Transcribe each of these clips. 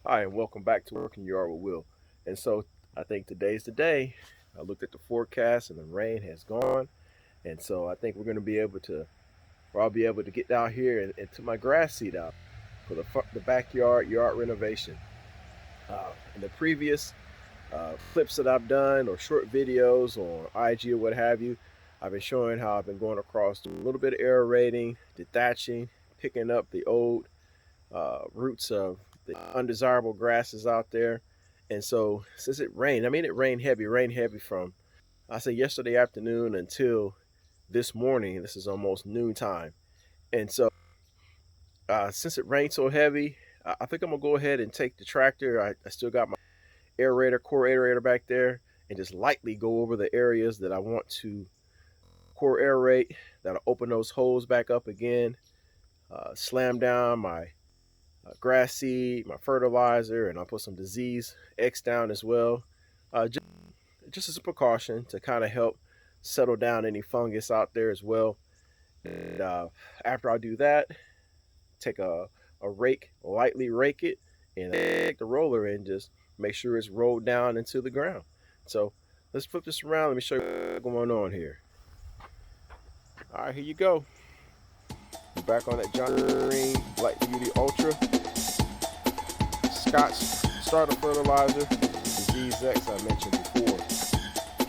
Hi, and welcome back to Working Yard with Will. And so I think today's the day. I looked at the forecast and the rain has gone. And so I think we're going to be able to, or I'll be able to get down here and to my grass seed out for the backyard yard renovation. In the previous clips that I've done or short videos on IG or what have you, I've been showing how I've been going across a little bit of aerating, detaching, picking up the old roots of the undesirable grasses out there. And so since it rained, I mean, it rained heavy from, I say yesterday afternoon until this morning. This is almost noontime. And so since it rained so heavy, I think I'm going to go ahead and take the tractor. I still got my core aerator back there and just lightly go over the areas that I want to core aerate. That'll open those holes back up again, slam down my grass seed, my fertilizer, and I'll put some disease X down as well, just as a precaution to kind of help settle down any fungus out there as well. And after I do that, take a rake, lightly rake it, and take the roller and just make sure it's rolled down into the ground. So let's flip this around. Let me show you what's going on here. All right, here you go. We're back on that John Green Light Beauty Ultra Scotch starter fertilizer, Disease X I mentioned before.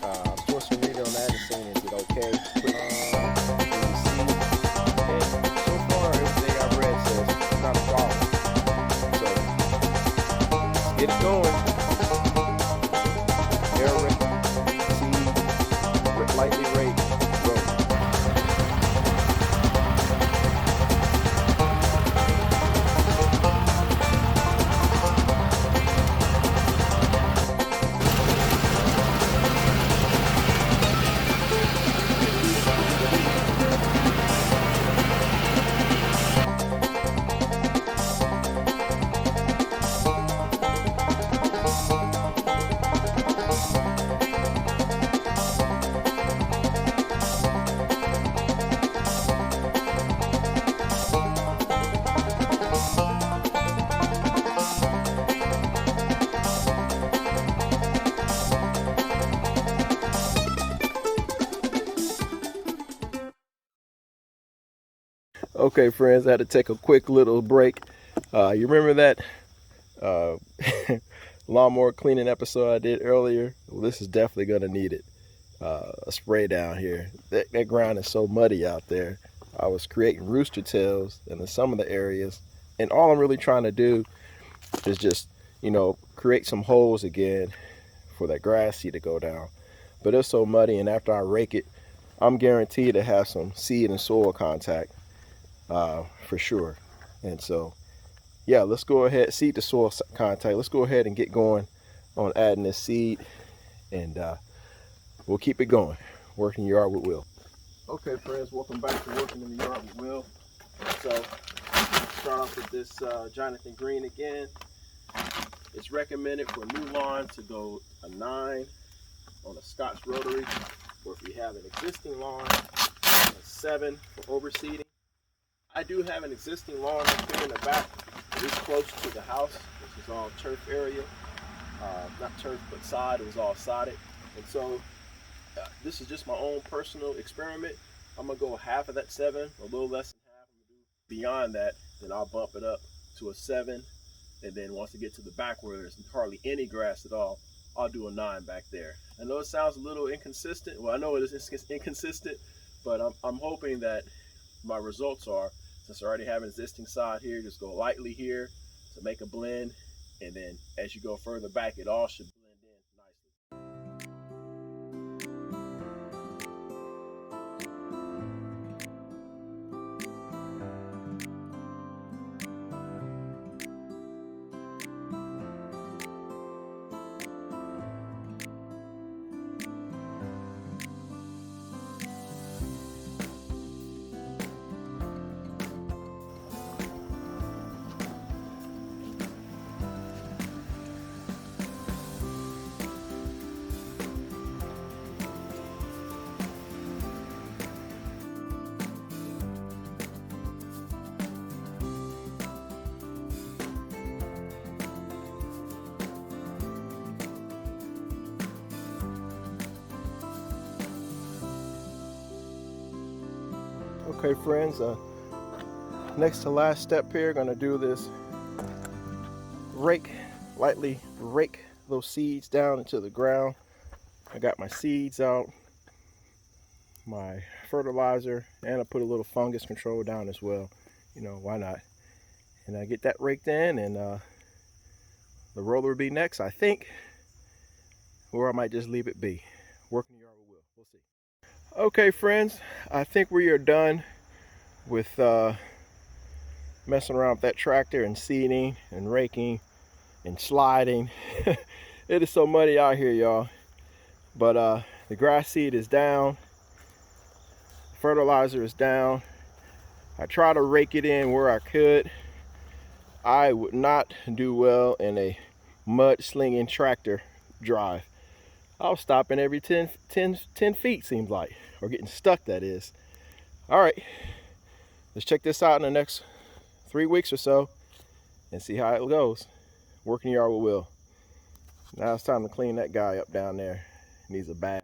I'm doing some reading on that and saying is it okay? And so far everything I've read says it's not a problem. So let's get it going. Air rate, seed, lightly rate, roll. Okay, friends, I had to take a quick little break. You remember that uh, lawnmower cleaning episode I did earlier? Well, this is definitely going to need it. A spray down here. That ground is so muddy out there. I was creating rooster tails in some of the areas, and all I'm really trying to do is just, create some holes again for that grass seed to go down. But it's so muddy, and after I rake it, I'm guaranteed to have some seed and soil contact for sure. And so, yeah, let's go ahead, seed to soil contact. Let's go ahead and get going on adding this seed, and we'll keep it going. Working Yard with Will. Okay, friends, welcome back to Working in the Yard with Will. So, start off with this Jonathan Green again. It's recommended for new lawn to go a 9 on a Scotch rotary, or if you have an existing lawn, a 7 for overseeding. I do have an existing lawn up here in the back. It is close to the house. This is all turf area. Not turf, but sod. It was all sodded. And so this is just my own personal experiment. I'm going to go half of that 7, a little less than half. I'm going to do beyond that, then I'll bump it up to a 7. And then once I get to the back where there's hardly any grass at all, I'll do a 9 back there. I know it sounds a little inconsistent. Well, I know it is inconsistent, but I'm hoping that my results are, since I already have an existing sod here, just go lightly here to make a blend, and then as you go further back, it all should blend in nicely. Okay friends, next to last step here, gonna do this lightly rake those seeds down into the ground. I got my seeds out, my fertilizer, and I put a little fungus control down as well. You know, why not? And I get that raked in, and the roller will be next, I think, or I might just leave it be. Working the yard with Will, we'll see. Okay friends, I think we are done with messing around with that tractor and seeding and raking and sliding. It is so muddy out here, y'all. But the grass seed is down, fertilizer is down. I try to rake it in where I could. I would not do well in a mud slinging tractor drive. I was stopping every 10 feet, seems like, or getting stuck, that is. All right, let's check this out in the next 3 weeks or so and see how it goes. Working the yard with Will. Now it's time to clean that guy up down there. He needs a bath.